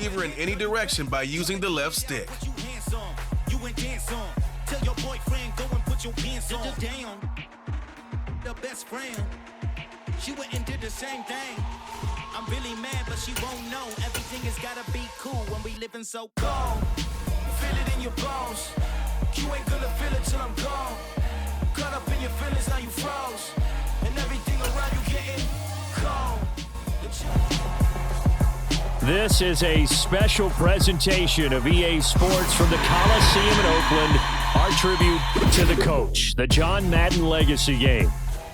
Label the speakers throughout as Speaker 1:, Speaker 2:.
Speaker 1: receiver in any direction by using the left stick.
Speaker 2: Tell your boyfriend, go and put your pants on. Damn, the best friend. She went and did the same thing. I'm really mad, but she won't know. Everything has gotta be cool when we living so cold. Feel it in your bones. You ain't gonna feel it till I'm gone. Caught up in your feelings, now you froze. And everything around you getting cold.
Speaker 3: This is a special presentation of EA Sports from the Coliseum in Oakland. Our tribute to the coach, the John Madden Legacy Game.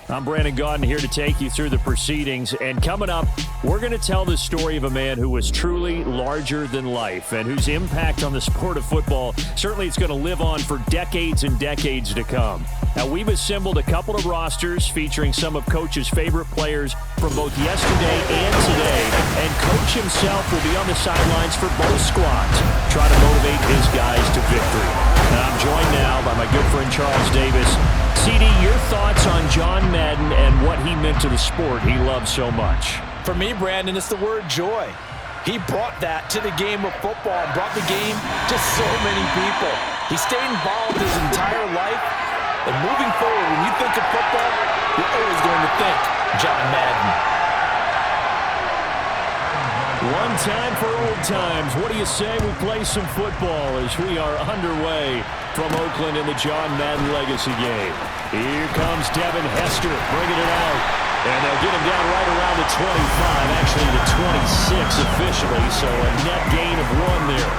Speaker 3: I'm Brandon Gaudin here to take you through the proceedings. And coming up, we're going to tell the story of a man who was truly larger than life and whose impact on the sport of football certainly is going to live on for decades and decades to come. Now, we've assembled a couple of rosters featuring some of Coach's favorite players from both yesterday and today. And Coach himself will be on the sidelines for both squads, trying to motivate his guys to victory. And I'm joined now by my good friend Charles Davis. CD, your thoughts on John Madden and what he meant to the sport he loves so much?
Speaker 4: For me, Brandon, it's the word joy. He brought that to the game of football and brought the game to so many people. He stayed involved his entire life. And moving forward, when you think of football, you're always going to think John Madden.
Speaker 3: One time for old times. What do you say we play some football as we are underway from Oakland in the John Madden Legacy Game? Here comes Devin Hester bringing it out. And they'll get him down right around the 25, actually the 26 officially, so a net gain of 1 there.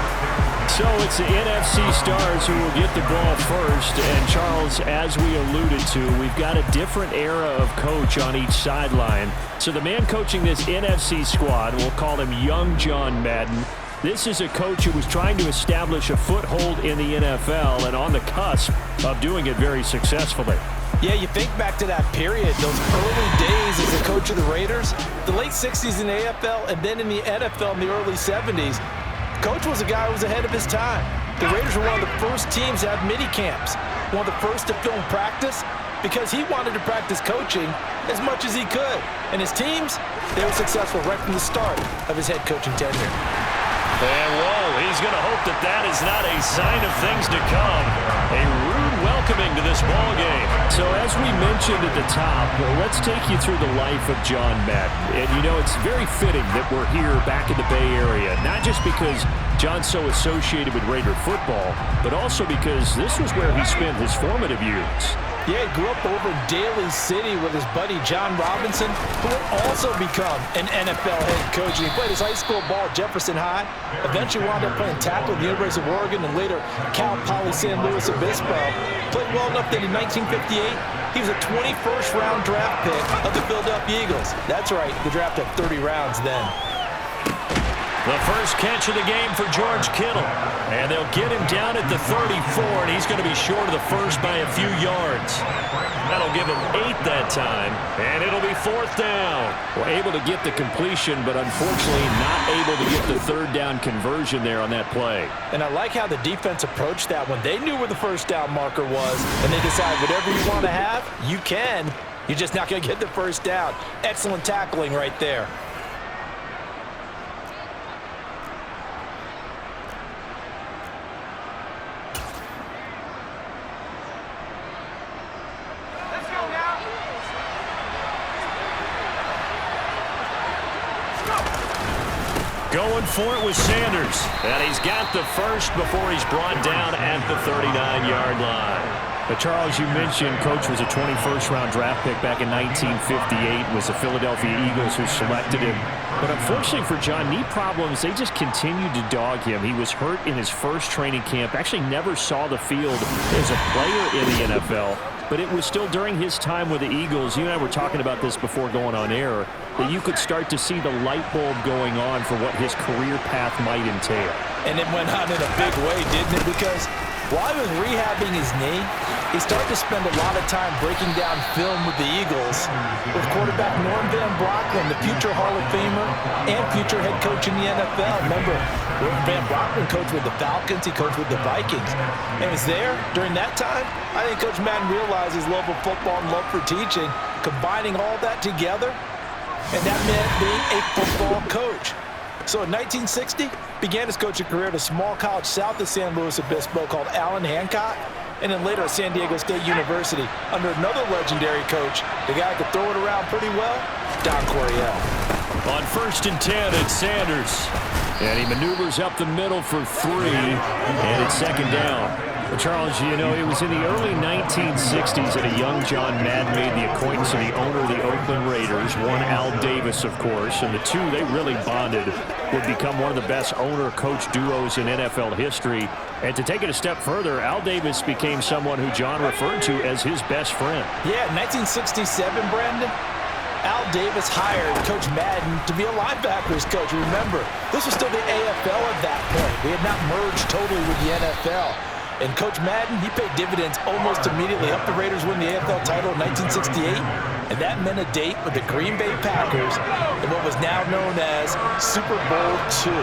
Speaker 3: So it's the NFC stars who will get the ball first. And Charles, as we alluded to, we've got a different era of coach on each sideline. So the man coaching this NFC squad, we'll call him Young John Madden. This is a coach who was trying to establish a foothold in the NFL and on the cusp of doing it very successfully.
Speaker 4: Yeah, you think back to that period, those early days as the coach of the Raiders, the late 60s in the AFL and then in the NFL in the early 70s. Coach was a guy who was ahead of his time. The Raiders were one of the first teams to have mini camps, one of the first to film practice, because he wanted to practice coaching as much as he could. And his teams, they were successful right from the start of his head coaching tenure.
Speaker 3: And whoa, he's going to hope that that is not a sign of things to come. A rude welcoming to this ball game. So as we mentioned at the top, let's take you through the life of John Madden. And you know, it's very fitting that we're here back in the Bay Area, not just because John's so associated with Raider football, but also because this was where he spent his formative years.
Speaker 4: Yeah, he grew up over in Daly City with his buddy John Robinson, who would also become an NFL head coach. He played his high school ball at Jefferson High, eventually wound up playing tackle at the University of Oregon, and later Cal Poly San Luis Obispo. Played well enough that in 1958, he was a 21st round draft pick of the Philadelphia Eagles. That's right, the draft had 30 rounds then.
Speaker 3: The first catch of the game for George Kittle. And they'll get him down at the 34, and he's going to be short of the first by a few yards. That'll give him 8 that time, and it'll be 4th down. We're able to get the completion, but unfortunately not able to get the 3rd down conversion there on that play.
Speaker 4: And I like how the defense approached that one. They knew where the first down marker was, and they decided whatever you want to have, you can. You're just not going to get the first down. Excellent tackling right there.
Speaker 3: Going for it with Sanders. And he's got the first before he's brought down at the 39-yard line. But Charles, you mentioned Coach was a 21st-round draft pick back in 1958. It was the Philadelphia Eagles who selected him. But unfortunately for John, knee problems, they just continued to dog him. He was hurt in his first training camp, actually never saw the field as a player in the NFL. But it was still during his time with the Eagles, you and I were talking about this before going on air, that you could start to see the light bulb going on for what his career path might entail.
Speaker 4: And it went on in a big way, didn't it? Because while he was rehabbing his knee, he started to spend a lot of time breaking down film with the Eagles, with quarterback Norm Van Brocklin, the future Hall of Famer and future head coach in the NFL. Remember, Norm Van Brocklin coached with the Falcons, he coached with the Vikings. And it was there, during that time, I think Coach Madden realized his love of football and love for teaching, combining all that together, and that meant being a football coach. So in 1960, began his coaching career at a small college south of San Luis Obispo called Allen Hancock, and then later at San Diego State University under another legendary coach, the guy who could throw it around pretty well, Don Coryell.
Speaker 3: On 1st and 10, it's Sanders. And he maneuvers up the middle for 3, and it's 2nd down. Well, Charles, you know, it was in the early 1960s that a young John Madden made the acquaintance of the owner of the Oakland Raiders, one Al Davis, of course, and the two, they really bonded, would become one of the best owner-coach duos in NFL history. And to take it a step further, Al Davis became someone who John referred to as his best friend.
Speaker 4: Yeah, 1967, Brandon, Al Davis hired Coach Madden to be a linebackers coach. Remember, this was still the AFL at that point. We had not merged totally with the NFL. And Coach Madden, he paid dividends almost immediately. Helped the Raiders win the AFL title in 1968. And that meant a date with the Green Bay Packers in what was now known as Super Bowl II.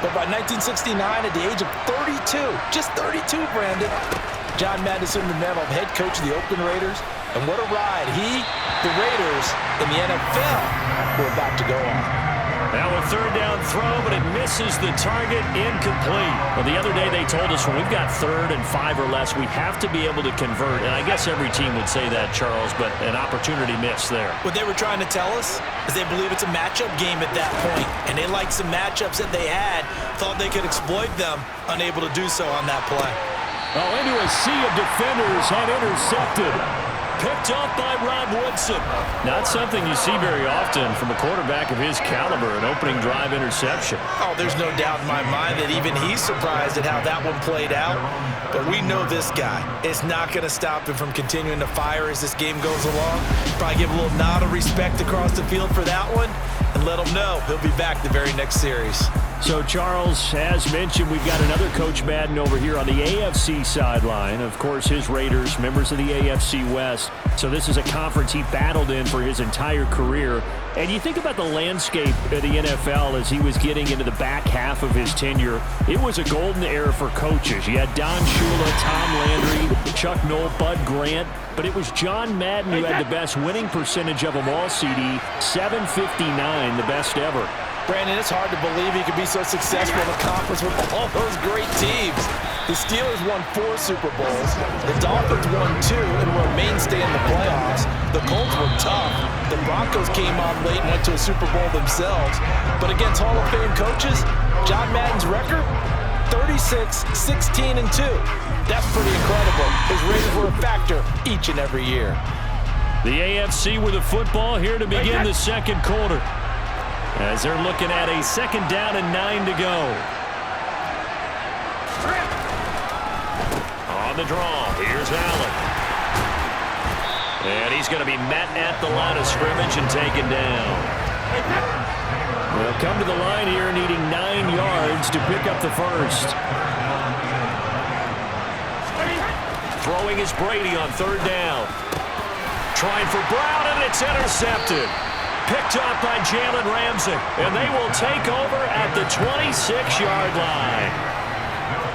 Speaker 4: But by 1969, at the age of 32, just 32, Brandon, John Madden assumed the mantle of head coach of the Oakland Raiders. And what a ride he, the Raiders, and the NFL were about to go on.
Speaker 3: Now a 3rd down throw, but it misses the target, incomplete. Well, the other day they told us when we've got 3rd and 5 or less, we have to be able to convert. And I guess every team would say that, Charles, but an opportunity missed there.
Speaker 4: What they were trying to tell us is they believe it's a matchup game at that point, and they liked some matchups that they had, thought they could exploit them, unable to do so on that play.
Speaker 3: Oh, into a sea of defenders and intercepted. Picked off by Rod Woodson. Not something you see very often from a quarterback of his caliber, an opening drive interception.
Speaker 4: Oh, there's no doubt in my mind that even he's surprised at how that one played out. But we know this guy is not going to stop him from continuing to fire as this game goes along. Probably give a little nod of respect across the field for that one and let him know he'll be back the very next series.
Speaker 3: So, Charles, as mentioned, we've got another Coach Madden over here on the AFC sideline. Of course, his Raiders, members of the AFC West. So this is a conference he battled in for his entire career. And you think about the landscape of the NFL as he was getting into the back half of his tenure. It was a golden era for coaches. You had Don Shula, Tom Landry, Chuck Noll, Bud Grant. But it was John Madden who had the best winning percentage of them all, CD. 759, the best ever.
Speaker 4: Brandon, it's hard to believe he could be so successful in the conference with all those great teams. The Steelers won 4 Super Bowls. The Dolphins won 2 and were a mainstay in the playoffs. The Colts were tough. The Broncos came on late and went to a Super Bowl themselves. But against Hall of Fame coaches, John Madden's record, 36, 16, and 2. That's pretty incredible. His Raiders were a factor each and every year.
Speaker 3: The AFC with a football here to begin the second quarter, as they're looking at a 2nd down and 9 to go. On the draw, here's Allen. And he's going to be met at the line of scrimmage and taken down. They'll come to the line here needing 9 yards to pick up the first. Throwing is Brady on 3rd down. Trying for Brown, and it's intercepted. Picked up by Jalen Ramsey, and they will take over at the 26-yard line.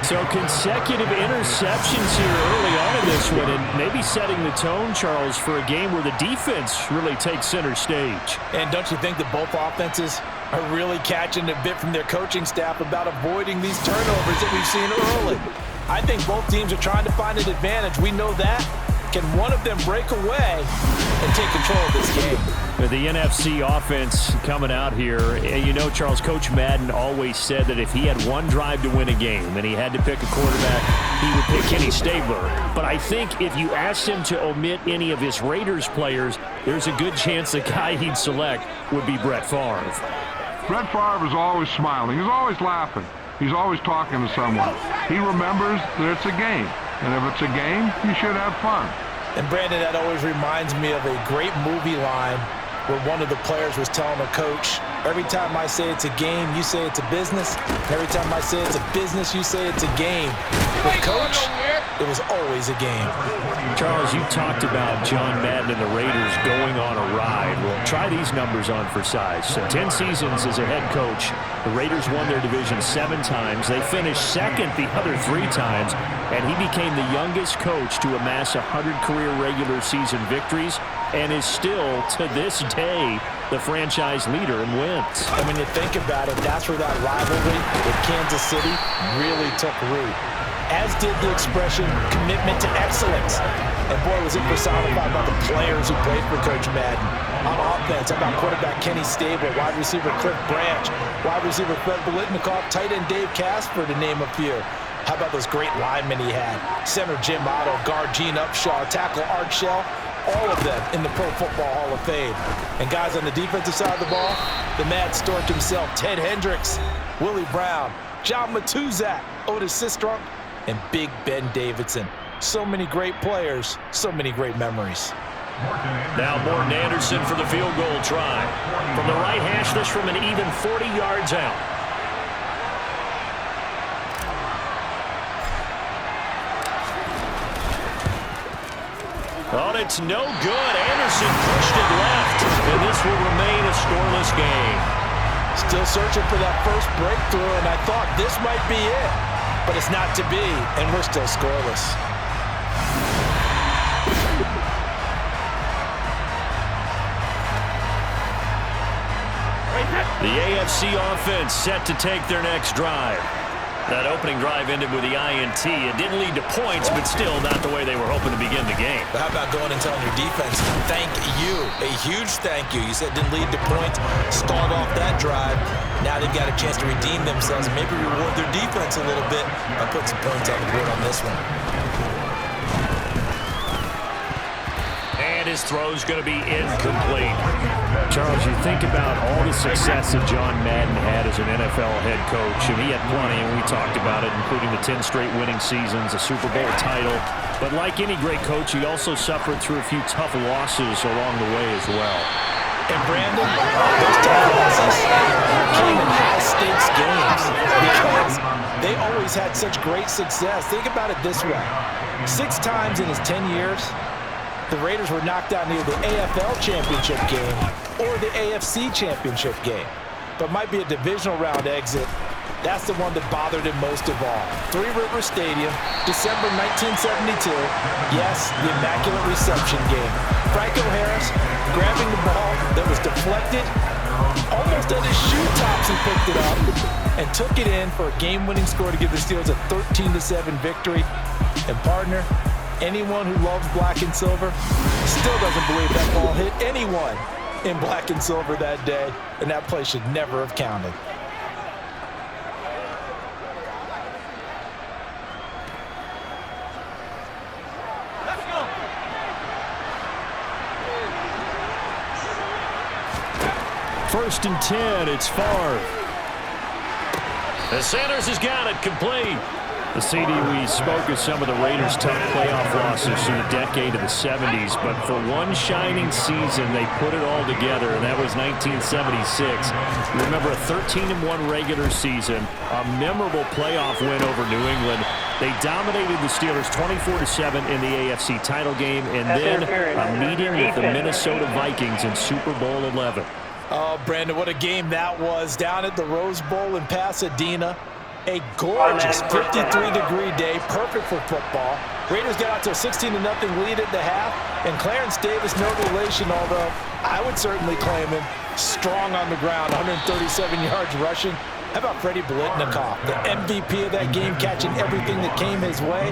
Speaker 3: So consecutive interceptions here early on in this one, and maybe setting the tone, Charles, for a game where the defense really takes center stage.
Speaker 4: And don't you think that both offenses are really catching a bit from their coaching staff about avoiding these turnovers that we've seen early? I think both teams are trying to find an advantage. We know that. Can one of them break away and take control of this game?
Speaker 3: With the NFC offense coming out here, you know, Charles, Coach Madden always said that if he had one drive to win a game and he had to pick a quarterback, he would pick Kenny Stabler. But I think if you asked him to omit any of his Raiders players, there's a good chance the guy he'd select would be Brett Favre.
Speaker 5: Brett Favre is always smiling. He's always laughing. He's always talking to someone. He remembers that it's a game. And if it's a game, you should have fun.
Speaker 4: And Brandon, that always reminds me of a great movie line where one of the players was telling a coach, every time I say it's a game, you say it's a business. Every time I say it's a business, you say it's a game. With Coach, it was always a game.
Speaker 3: Charles, you talked about John Madden and the Raiders going on a ride. Well, try these numbers on for size. So 10 seasons as a head coach. The Raiders won their division 7 times. They finished second the other 3 times. And he became the youngest coach to amass 100 career regular season victories and is still, to this day, the franchise leader in wins.
Speaker 4: And when you think about it, that's where that rivalry with Kansas City really took root. As did the expression, commitment to excellence. And boy, was it personified by the players who played for Coach Madden. On offense, how about quarterback Kenny Stable, wide receiver Cliff Branch, wide receiver Fred Biletnikoff, tight end Dave Casper, to name a few. How about those great linemen he had? Center Jim Otto, guard Gene Upshaw, tackle Art Shell, all of them in the Pro Football Hall of Fame. And guys on the defensive side of the ball, the Mad Stork himself, Ted Hendricks, Willie Brown, John Matuzak, Otis Sistrunk, and Big Ben Davidson. So many great players, so many great memories.
Speaker 3: Now Morton Anderson for the field goal try. From the right hash, this from an even 40 yards out. Oh, it's no good. Anderson pushed it left, and this will remain a scoreless game.
Speaker 4: Still searching for that first breakthrough, and I thought this might be it. But it's not to be, and we're still scoreless.
Speaker 3: The AFC offense set to take their next drive. That opening drive ended with the INT. It didn't lead to points, but still not the way they were hoping to begin the game.
Speaker 4: But how about going and telling your defense, thank you, a huge thank you. You said it didn't lead to points, stalled off that drive. Now they've got a chance to redeem themselves and maybe reward their defense a little bit by putting some points on the board on this one.
Speaker 3: And his throw's going to be incomplete. Charles, you think about all the success that John Madden had as an NFL head coach, and he had plenty, and we talked about it, including the 10 straight winning seasons, a Super Bowl title. But like any great coach, he also suffered through a few tough losses along the way as well.
Speaker 4: And Brandon, those tough losses came in high-stakes games because they always had such great success. Think about it this way. 6 times in his 10 years, the Raiders were knocked out near the AFL championship game or the AFC championship game. But might be a divisional round exit. That's the one that bothered him most of all. Three River Stadium, December 1972. Yes, the Immaculate Reception game. Franco Harris grabbing the ball that was deflected, almost at his shoe tops, he picked it up and took it in for a game-winning score to give the Steelers a 13-7 victory. And partner, anyone who loves black and silver still doesn't believe that ball hit anyone in black and silver that day, and that play should never have counted.
Speaker 3: First and 10, it's Favre. The Sanders has got it, complete. The CD, we spoke of some of the Raiders' tough playoff losses through the decade of the 70s, but for one shining season, they put it all together, and that was 1976. Remember a 13-1 regular season, a memorable playoff win over New England. They dominated the Steelers 24-7 in the AFC title game, and then a meeting with the Minnesota Vikings in Super Bowl 11.
Speaker 4: Oh, Brandon, what a game that was down at the Rose Bowl in Pasadena. A gorgeous 53-degree day, perfect for football. Raiders got out to a 16-0 lead at the half, and Clarence Davis, no relation, although I would certainly claim him, strong on the ground, 137 yards rushing. How about Freddie Biletnikoff, the MVP of that game, catching everything that came his way?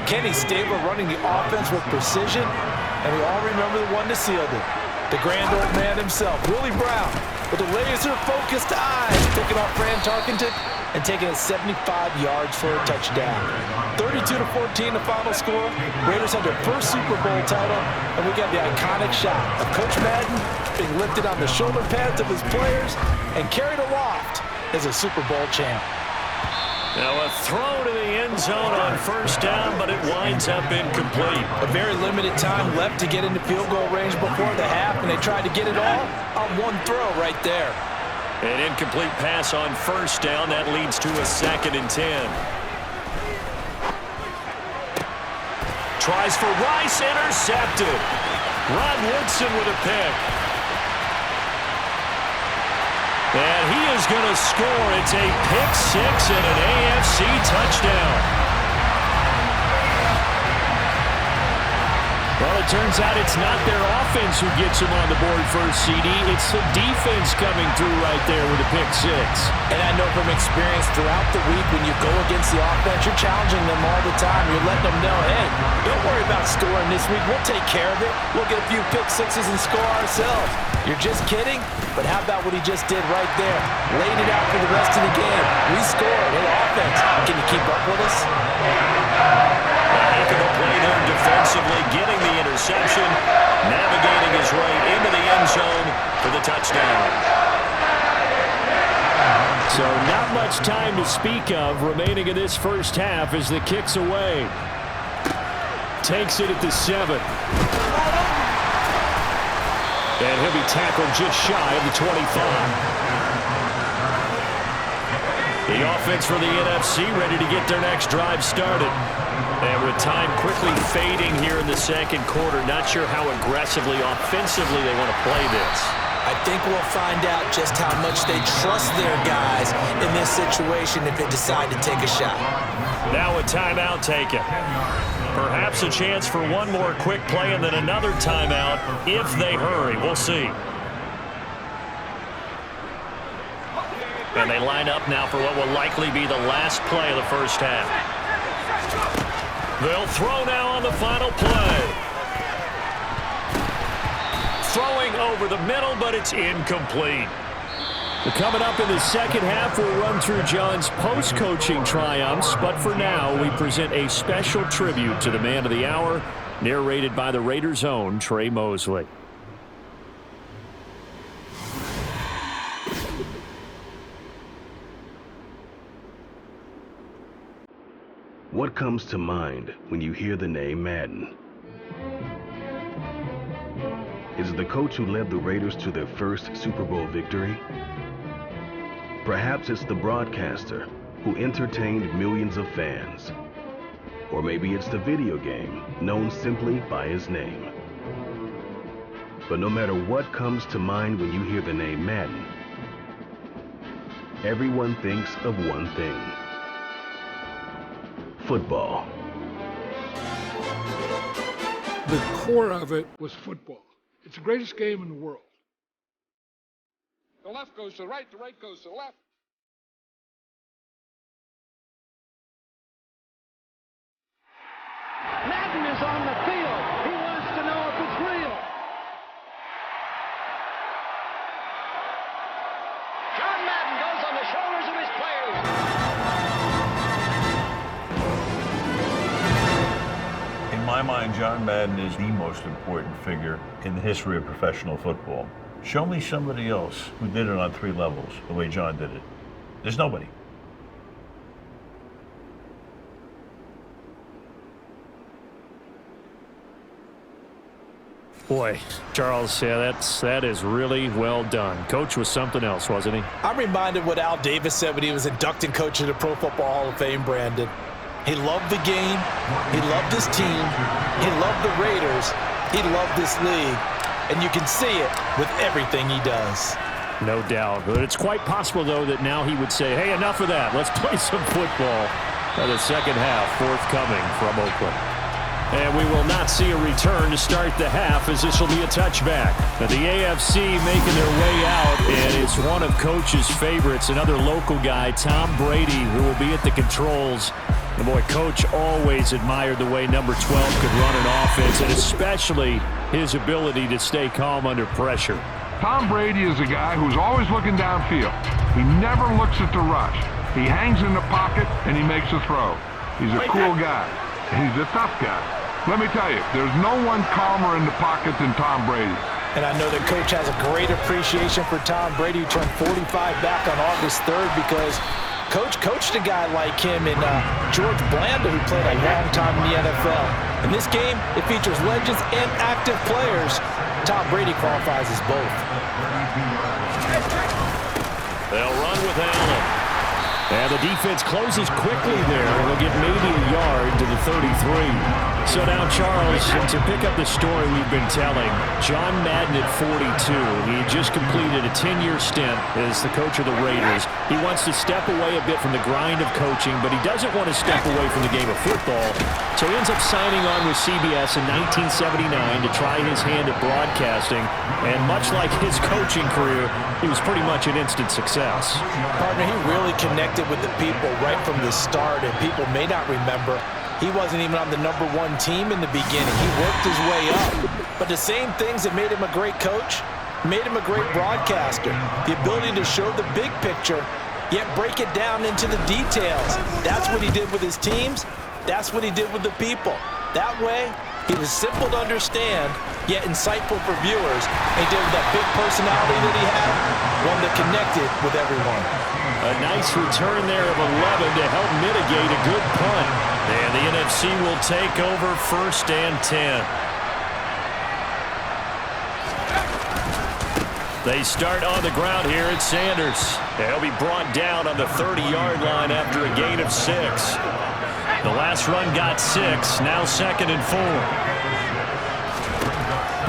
Speaker 4: Kenny Stabler running the offense with precision, and we all remember the one that sealed it. The grand old man himself, Willie Brown, with the laser-focused eyes, picking off Fran Tarkenton and taking it 75 yards for a touchdown. 32-14 the final score. Raiders had their first Super Bowl title, and we got the iconic shot of Coach Madden being lifted on the shoulder pads of his players and carried aloft as a Super Bowl champ.
Speaker 3: Now a throw to the end zone on first down, but it winds up incomplete.
Speaker 4: A very limited time left to get into field goal range before the half, and they tried to get it all on one throw right there.
Speaker 3: An incomplete pass on first down. That leads to a 2nd and 10. Tries for Rice, intercepted. Rod Woodson with a pick. And he is going to score. It's a pick-6 and an AFC touchdown. Well, a it turns out it's not their offense who gets them on the board first, CD. It's the defense coming through right there with a pick six.
Speaker 4: And I know from experience throughout the week, when you go against the offense, you're challenging them all the time. You're letting them know, hey, don't worry about scoring this week. We'll take care of it. We'll get a few pick sixes and score ourselves. You're just kidding? But how about what he just did right there? Laid it out for the rest of the game. We scored. Hey, offense, can you keep up with us?
Speaker 3: Heck of a play there defensively, getting the interception, navigating his way into the end zone for the touchdown. So not much time to speak of remaining in this first half as the kick's away. Takes it at the 7. And he'll be tackled just shy of the 25. The offense for the NFC ready to get their next drive started. And with time quickly fading here in the second quarter, not sure how aggressively, offensively they want to play this.
Speaker 4: I think we'll find out just how much they trust their guys in this situation if they decide to take a shot.
Speaker 3: Now a timeout taken. Perhaps a chance for one more quick play and then another timeout if they hurry. We'll see. And they line up now for what will likely be the last play of the first half. They'll throw now on the final play. Throwing over the middle, but it's incomplete. Coming up in the second half, we'll run through John's post-coaching triumphs. But for now, we present a special tribute to the man of the hour, narrated by the Raiders' own Trey Mosley.
Speaker 6: What comes to mind when you hear the name Madden? Is it the coach who led the Raiders to their first Super Bowl victory? Perhaps it's the broadcaster who entertained millions of fans. Or maybe it's the video game known simply by his name. But no matter what comes to mind when you hear the name Madden, everyone thinks of one thing: football.
Speaker 7: The core of it was football. It's the greatest game in the world. The left goes to the right goes to the left.
Speaker 8: Madden is on the field. He wants to know if it's real. John Madden goes on the shoulders of his players.
Speaker 9: In my mind, John Madden is the most important figure in the history of professional football. Show me somebody else who did it on 3 levels the way John did it. There's nobody.
Speaker 3: Boy, Charles, yeah, that is really well done. Coach was something else, wasn't he?
Speaker 4: I'm reminded what Al Davis said when he was inducting coach of the Pro Football Hall of Fame, Brandon. He loved the game. He loved his team. He loved the Raiders. He loved this league. And you can see it with everything he does.
Speaker 3: No doubt. But it's quite possible, though, that now he would say, hey, enough of that. Let's play some football. The second half forthcoming from Oakland. And we will not see a return to start the half, as this will be a touchback. Now, the AFC making their way out, and it's one of Coach's favorites, another local guy, Tom Brady, who will be at the controls. And boy, Coach always admired the way number 12 could run an offense, and especially his ability to stay calm under pressure.
Speaker 5: Tom Brady is a guy who's always looking downfield. He never looks at the rush. He hangs in the pocket, and he makes a throw. He's a cool guy. He's a tough guy. Let me tell you, there's no one calmer in the pocket than Tom Brady.
Speaker 4: And I know that Coach has a great appreciation for Tom Brady, who turned 45 back on August 3rd, because Coach coached a guy like him in George Blanda, who played a long time in the NFL. In this game, it features legends and active players. Tom Brady qualifies as both.
Speaker 3: They'll run with Allen. And the defense closes quickly there. They'll get maybe a yard to the 33. So now, Charles, to pick up the story we've been telling, John Madden at 42. He had just completed a 10-year stint as the coach of the Raiders. He wants to step away a bit from the grind of coaching, but he doesn't want to step away from the game of football. So he ends up signing on with CBS in 1979 to try his hand at broadcasting. And much like his coaching career, he was pretty much an instant success.
Speaker 4: Partner, he really connected with the people right from the start, and people may not remember he wasn't even on the #1 team in the beginning. He worked his way up. But the same things that made him a great coach made him a great broadcaster. The ability to show the big picture, yet break it down into the details. That's what he did with his teams. That's what he did with the people. That way, he was simple to understand, yet insightful for viewers. And he did with that big personality that he had, one that connected with everyone.
Speaker 3: A nice return there of 11 to help mitigate a good punt. And the NFC will take over 1st and 10. They start on the ground here at Sanders. They'll be brought down on the 30-yard line after a gain of 6. The last run got 6. Now 2nd and 4.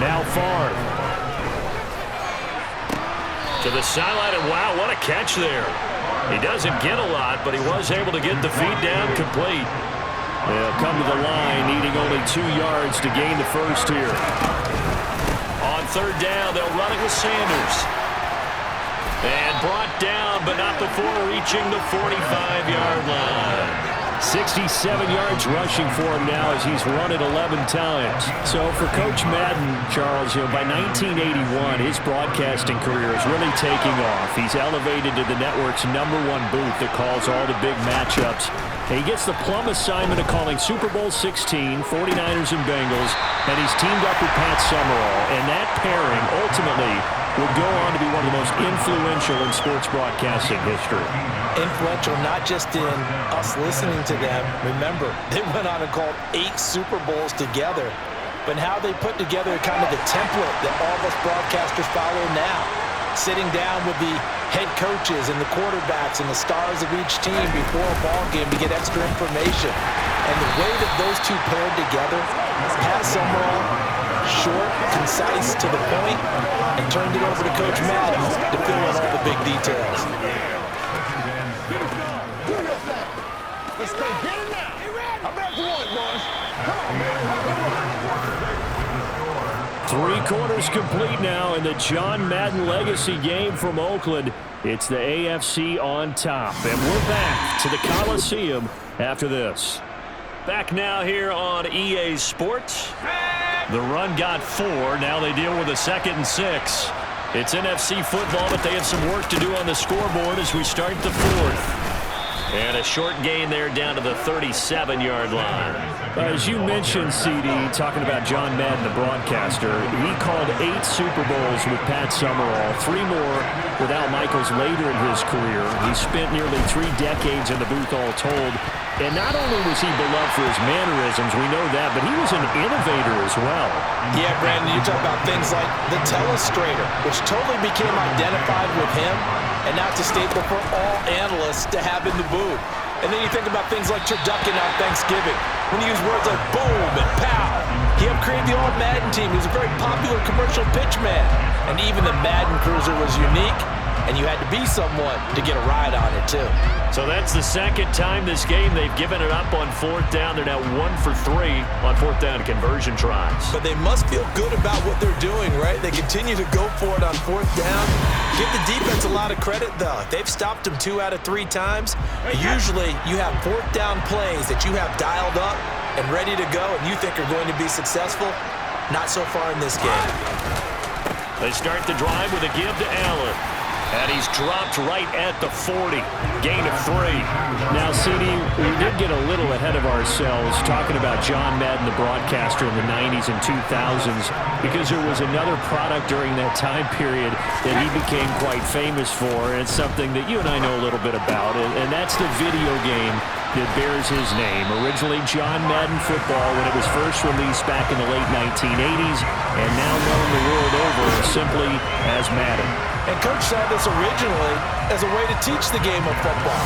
Speaker 3: Now Favre. To the sideline, and wow, what a catch there. He doesn't get a lot, but he was able to get the feed down complete. They'll come to the line, needing only 2 yards to gain the first here. On 3rd down, they'll run it with Sanders. And brought down, but not before reaching the 45-yard line. 67 yards rushing for him now as he's run it 11 times. So for Coach Madden, Charles, by 1981, his broadcasting career is really taking off. He's elevated to the network's #1 booth that calls all the big matchups. And he gets the plum assignment of calling Super Bowl 16, 49ers and Bengals, and he's teamed up with Pat Summerall. And that pairing ultimately would go on to be one of the most influential in sports broadcasting history.
Speaker 4: Influential not just in us listening to them. Remember, they went on and called 8 Super Bowls together, but how they put together kind of the template that all of us broadcasters follow now. Sitting down with the head coaches and the quarterbacks and the stars of each team before a ball game to get extra information. And the way that those two paired together, Pat Summerall, short, concise, to the point, and turned it over to Coach Madden to fill in all the big details.
Speaker 8: Let's go get it now. I'm back for one, boys. Come on, man.
Speaker 3: 3 quarters complete now in the John Madden legacy game from Oakland. It's the AFC on top, and we're back to the Coliseum after this. Back now here on EA Sports. The run got 4. Now they deal with a 2nd and 6. It's NFC football, but they have some work to do on the scoreboard as we start the 4th. And a short gain there down to the 37-yard line. As you mentioned, CD, talking about John Madden, the broadcaster, he called 8 Super Bowls with Pat Summerall, 3 more with Al Michaels later in his career. He spent nearly 3 decades in the booth all told. And not only was he beloved for his mannerisms, we know that, but he was an innovator as well.
Speaker 4: Yeah, Brandon, you talk about things like the telestrator, which totally became identified with him, and now it's a staple for all analysts to have in the booth. And then you think about things like turducken on Thanksgiving, when you use words like boom and pow. He helped create the All-Madden team. He was a very popular commercial pitch man. And even the Madden Cruiser was unique, and you had to be someone to get a ride on it, too.
Speaker 3: So that's the 2nd time this game they've given it up on 4th down. They're now 1 for 3 on 4th down conversion tries.
Speaker 4: But they must feel good about what they're doing, right? They continue to go for it on 4th down. Give the defense a lot of credit, though. They've stopped them 2 out of 3 times. Usually, you have 4th down plays that you have dialed up and ready to go, and you think are going to be successful. Not so far in this game.
Speaker 3: They start the drive with a give to Allen. And he's dropped right at the 40. Gain of 3. Now, CD, we did get a little ahead of ourselves talking about John Madden, the broadcaster in the 90s and 2000s, because there was another product during that time period that he became quite famous for. And it's something that you and I know a little bit about, and that's the video game that bears his name. Originally John Madden Football when it was first released back in the late 1980s, and now known the world over simply as Madden.
Speaker 4: And Coach saw this originally as a way to teach the game of football.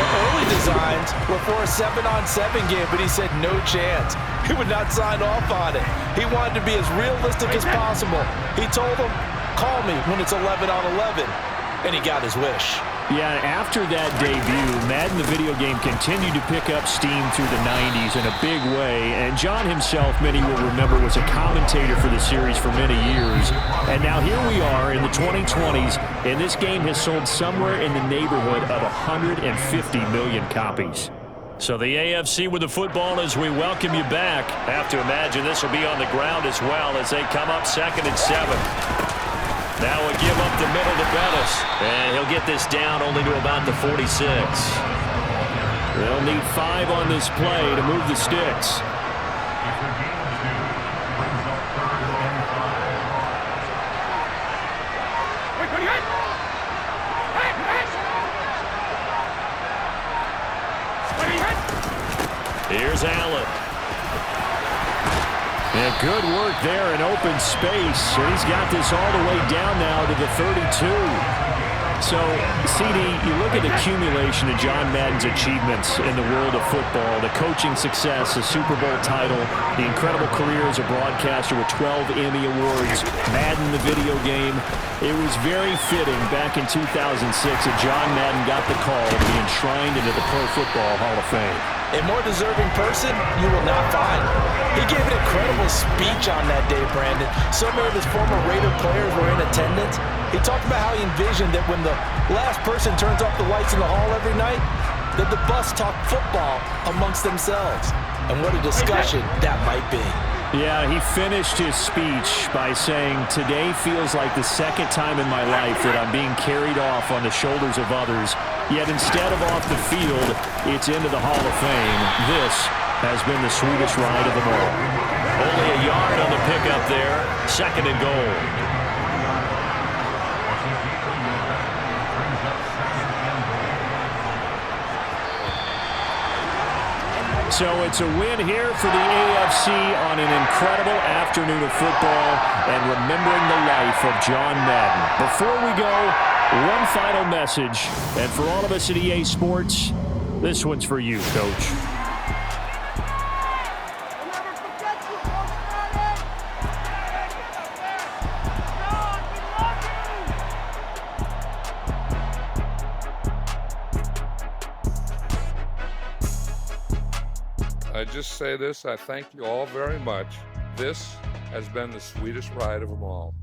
Speaker 4: The early designs were for a 7-on-7 game, but he said no chance. He would not sign off on it. He wanted to be as realistic as possible. He told them, call me when it's 11-on-11, and he got his wish.
Speaker 3: Yeah, after that debut, Madden the video game continued to pick up steam through the 90s in a big way, and John himself, many will remember, was a commentator for the series for many years. And now here we are in the 2020s, and this game has sold somewhere in the neighborhood of 150 million copies. So the AFC with the football as we welcome you back. I have to imagine this will be on the ground as well as they come up 2nd and 7. Now we give up the middle to Bettis. And he'll get this down only to about the 46. They'll need 5 on this play to move the sticks. Here's Allen. Yeah, good work there in open space. And he's got this all the way down now to the 32. So, CD, you look at the accumulation of John Madden's achievements in the world of football, the coaching success, the Super Bowl title, the incredible career as a broadcaster with 12 Emmy Awards, Madden the video game. It was very fitting back in 2006 that John Madden got the call to be enshrined into the Pro Football Hall of Fame.
Speaker 4: A more deserving person you will not find. He gave an incredible speech on that day, Brandon. So many of his former Raider players were in attendance. He talked about how he envisioned that when the last person turns off the lights in the hall every night, that the bus talk football amongst themselves. And what a discussion that might be.
Speaker 3: Yeah, he finished his speech by saying, today feels like the second time in my life that I'm being carried off on the shoulders of others. Yet instead of off the field, it's into the Hall of Fame. This has been the sweetest ride of them all. Only a yard on the pickup there. 2nd and goal. So it's a win here for the AFC on an incredible afternoon of football and remembering the life of John Madden. Before we go, one final message, and for all of us at EA Sports, this one's for you, Coach.
Speaker 10: I just say this, I thank you all very much. This has been the sweetest ride of them all.